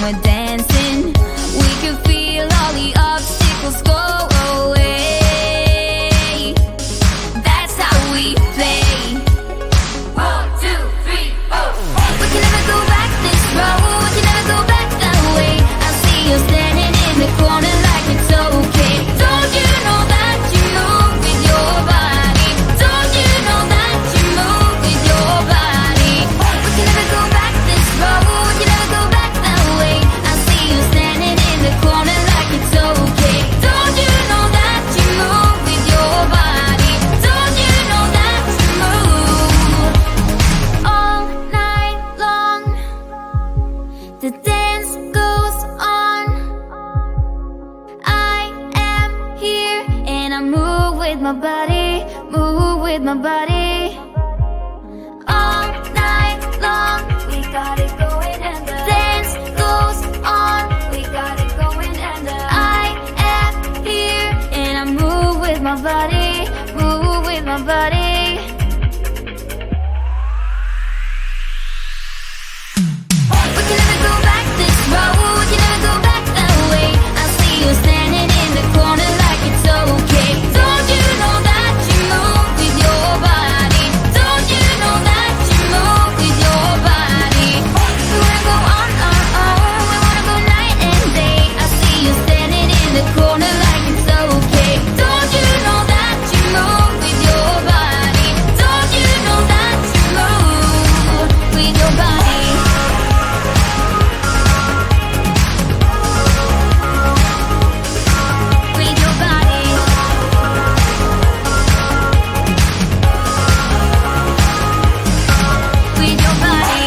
we're dancing. We can feel all the obstacles go away. That's how we play. 1, 2, 3, 4. We can never go back this road. We can never go back that way. I see you standing in the corner like it's okay. Don't you know that you move with your body? Don't you know that you move with your body? We can never go back this road. We can never go back that way. I see you standing in the corner like it's okay. Don't you know that you move with your body? Don't you know that you move all night long? The dance goes on. I am here and I move with my body, move with my body. All night long, we got it going and the dance goes on. We got it going and I am here and I move with my body, move with my body. We can never go back this road. We can never go back that way. I see you standing in the corner like it's okay. Don't you know that you move with your body? Don't you know that you move with your body? We wanna go on our own. We wanna go night and day. I see you standing in the corner like it's okay. Don't you know that you move with your body? Don't you know that you move with your body? With your body. With your body.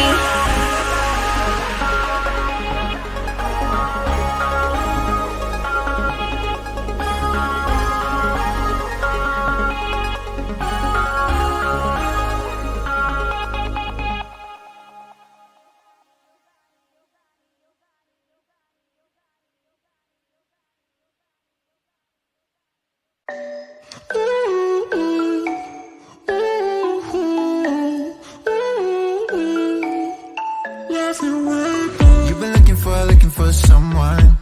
You've been looking for someone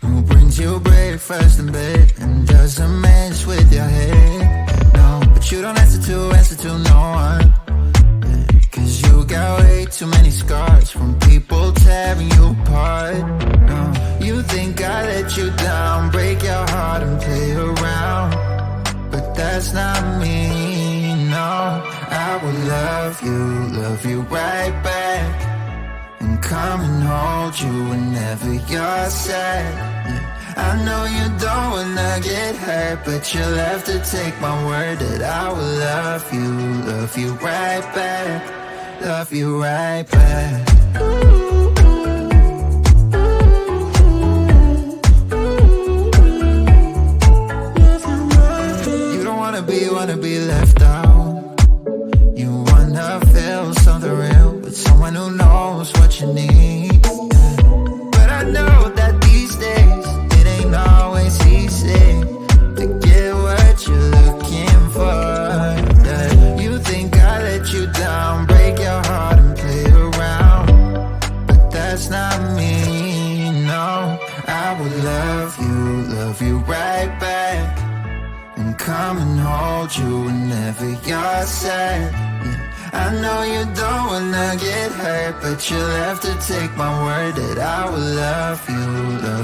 who brings you breakfast in bed and doesn't mess with your head. No, but you don't answer to no one. Cause you got way too many scars from people tearing you apart. No, you think I let you down, break your heart and play around. But that's not me, no. I will love you right back. And come and hold you whenever you're sad. I know you don't wanna get hurt, but you'll have to take my word that I will love you right back. Love you right back. You don't wanna be left out. You wanna feel something real with someone who knows what you need. But I know that these days it ain't always easy to get what you're looking for. Yeah. You think I let you down, break your heart and play around. But that's not me, no. I will love you right back. And come and hold you whenever you're sad. I know you don't wanna get hurt, but you'll have to take my word that I will love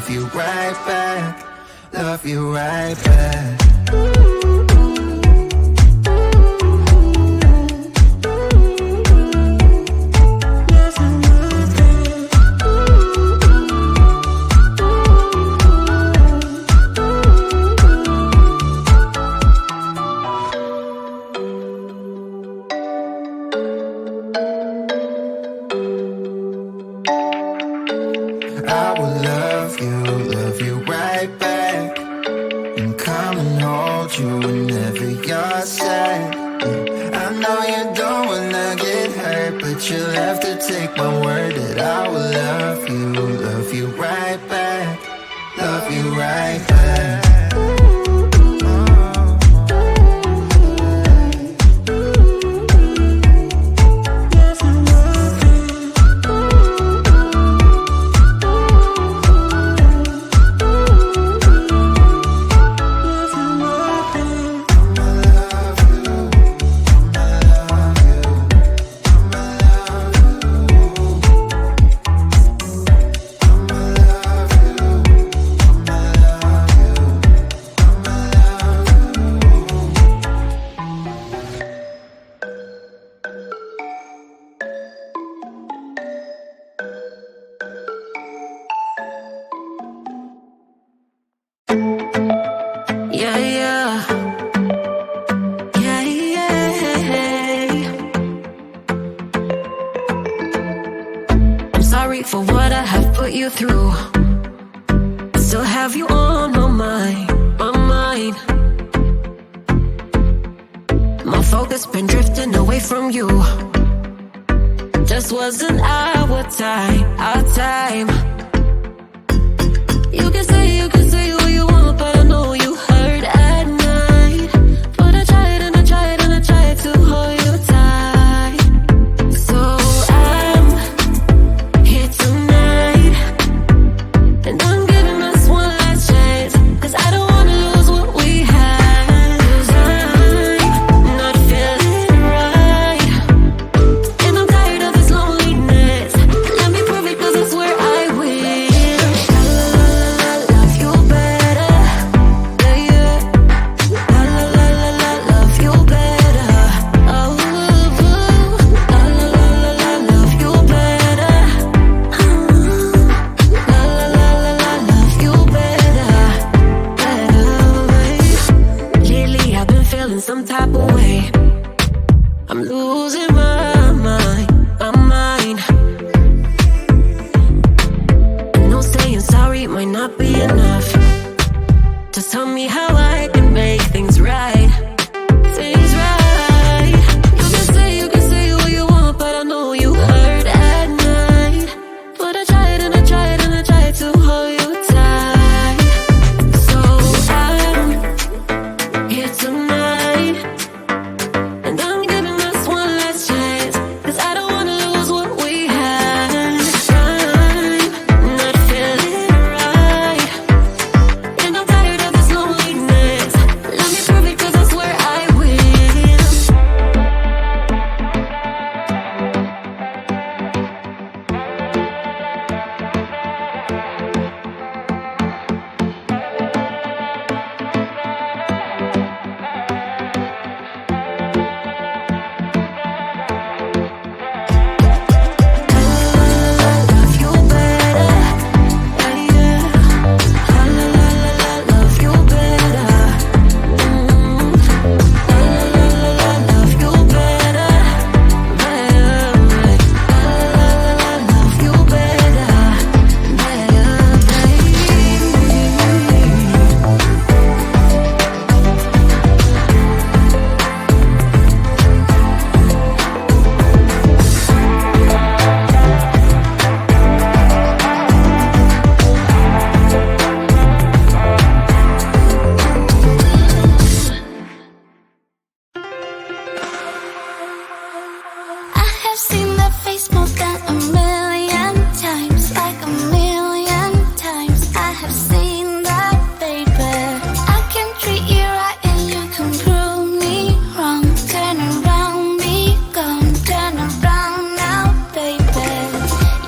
you right back. Love you right back. I will love you right back. And come and hold you whenever you're sad. I know you don't wanna get hurt, but you'll have to take my word that I will love you right back. Love you right back. sorry for what I have put you through. I still have you on my mind, my mind. My focus been drifting away from you. Just wasn't our time, our time. You can say what you want, but I know you hurt at night. But I tried and I tried and I tried to hold you tight. So I'm here tonight, and I'm giving us one last chance, 'cause I don't wanna lose what we had. 'Cause I'm not feeling right, and I'm tired of this loneliness. Let me prove it, 'cause I swear I will. Love you better, yeah, yeah. Love you better. Oh, love you better. Love you better, better. Lately I've been feeling some type of way. I'm losing my mind, my mind. I know saying sorry might not be enough. Just tell me how I can make things right, things right. You can say what you want, but I know you hurt at night. But I tried and I tried and I tried to hold you tight. So I'm here tonight, and I'm giving us one last chance, 'cause I don't wanna lose what we had. I'm not feeling right, and I'm tired of this loneliness. Let me prove it, 'cause I swear I will. Love you better, yeah, yeah. Love you better. Love you better, better. Love you better, I have seen that face more than a million times, like a million times. I have seen that, baby. I can treat you right and you can prove me wrong. Turn around, be gone. Turn around now, baby.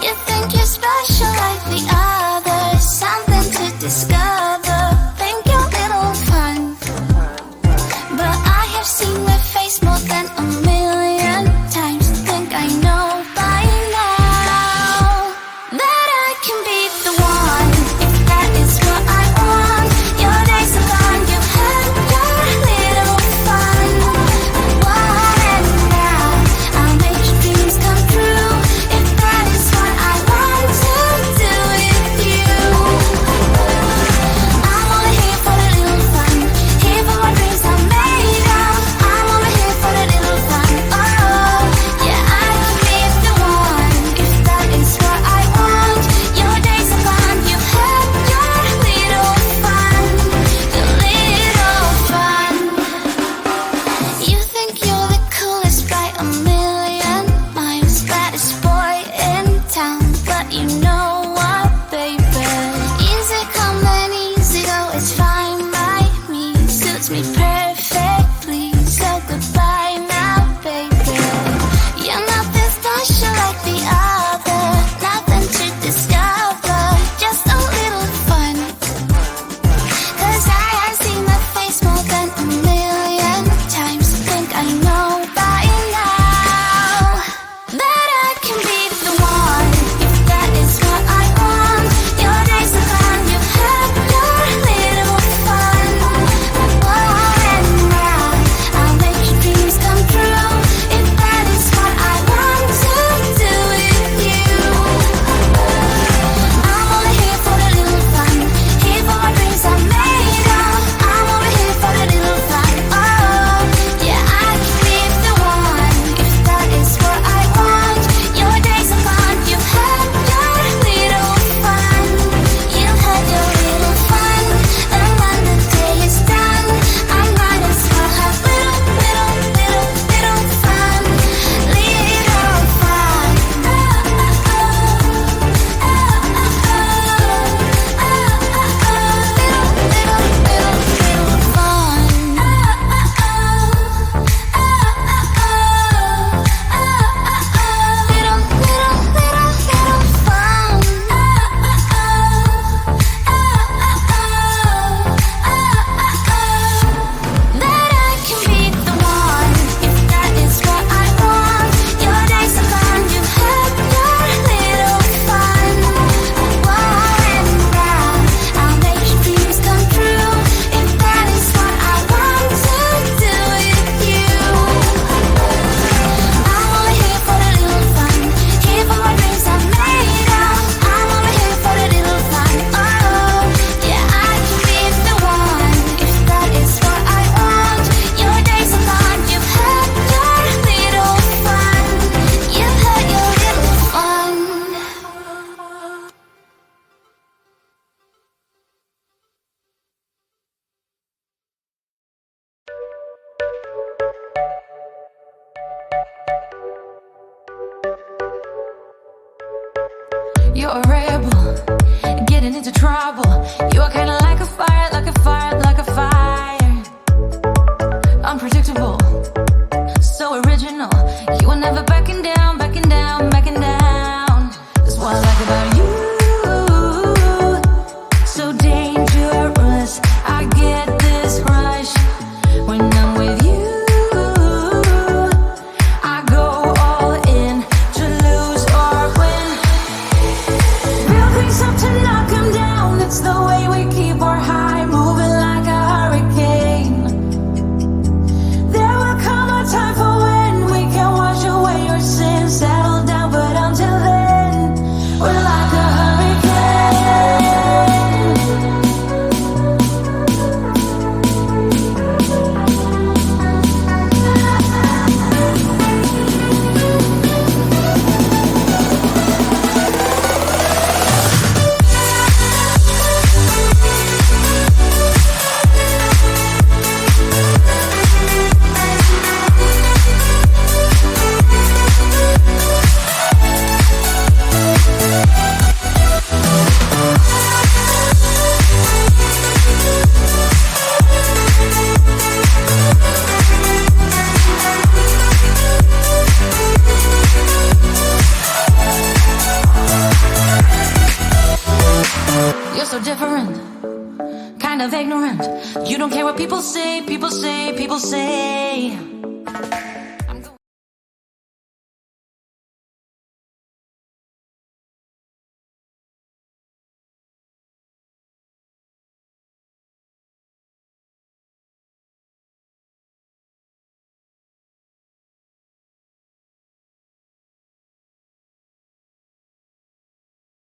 You think you're special like the others, something to discover. Think you're little fun, but I have seen that face more than a million times. Think I know by now. You're a rebel, getting into trouble. You are kinda like a fire, like a fire, like a fire. Unpredictable, so original. You are never backing down, backing down, backing down. That's what I like about you. So dangerous, I get this rush when I'm with you. I go all in to lose or win. Real things up to knock 'em down. It's the way we keep our high, moving like a hurricane. There will come a time for when we can wash away your sins, settle down, but until then, we're like a hurricane. You're so different, kind of ignorant. You don't care what people say, people say, people say.